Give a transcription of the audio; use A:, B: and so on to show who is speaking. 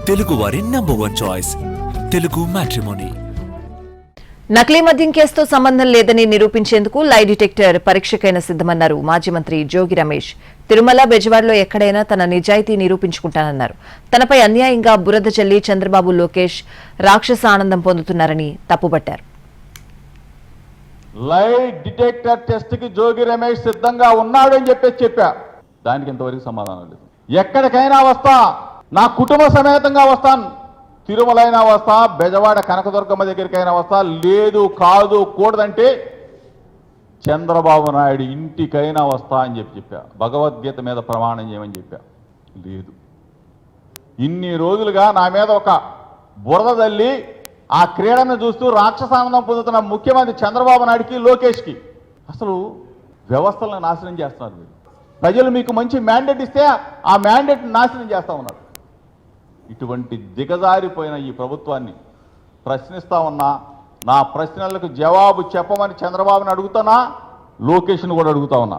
A: తెలుగు వారి number 1 choice Telugu matrimony.
B: నకిలీ మద్యం కేసుతో సంబంధం లేదని నిరూపించేందుకు లై డిటెక్టర్ పరీక్షకైనా సిద్దమన్నారు మాజీ మంత్రి జోగి రమేష్. తిరుమల బెజవాడలో ఎక్కడైనా తన నిజాయితీ నిరూపించుకుంటానన్నారు. తనపై అన్యాయంగా బురద చల్లి చంద్రబాబు లోకేష్ రాక్షస ఆనందం పొందుతున్నారని తప్పుబట్టారు.
C: లై డిటెక్టర్ టెస్ట్ కి జోగి రమేష్ సిద్ధంగా ఉన్నాడు అని చెప్పా. దానికి ఇంతవరకు సమాధానం లేదు. ఎక్కడికైనా వస్తా, నా కుటుంబ సమేతంగా వస్తాను. తిరుమలైనా వస్తా, బెజవాడ కనకదుర్గమ్మ దగ్గరికైనా వస్తా. లేదు, కాదు, కూడదంటే చంద్రబాబు నాయుడు ఇంటికైనా వస్తా అని చెప్పా. భగవద్గీత మీద ప్రమాణం చేయమని చెప్పా. లేదు, ఇన్ని రోజులుగా నా మీద ఒక బురద తల్లి ఆ క్రీడను చూస్తూ రాక్షసానందం పొందుతున్న ముఖ్యమంత్రి చంద్రబాబు నాయుడికి, లోకేష్కి అసలు వ్యవస్థలను నాశనం చేస్తున్నారు మీరు. ప్రజలు మీకు మంచి మ్యాండేట్ ఇస్తే ఆ మ్యాండేట్ నాశనం చేస్తా ఉన్నారు. ఇటువంటి దిగజారిపోయిన ఈ ప్రభుత్వాన్ని ప్రశ్నిస్తా ఉన్నా. నా ప్రశ్నలకు జవాబు చెప్పమని చంద్రబాబుని అడుగుతున్నా, లోకేష్ను కూడా అడుగుతా ఉన్నా.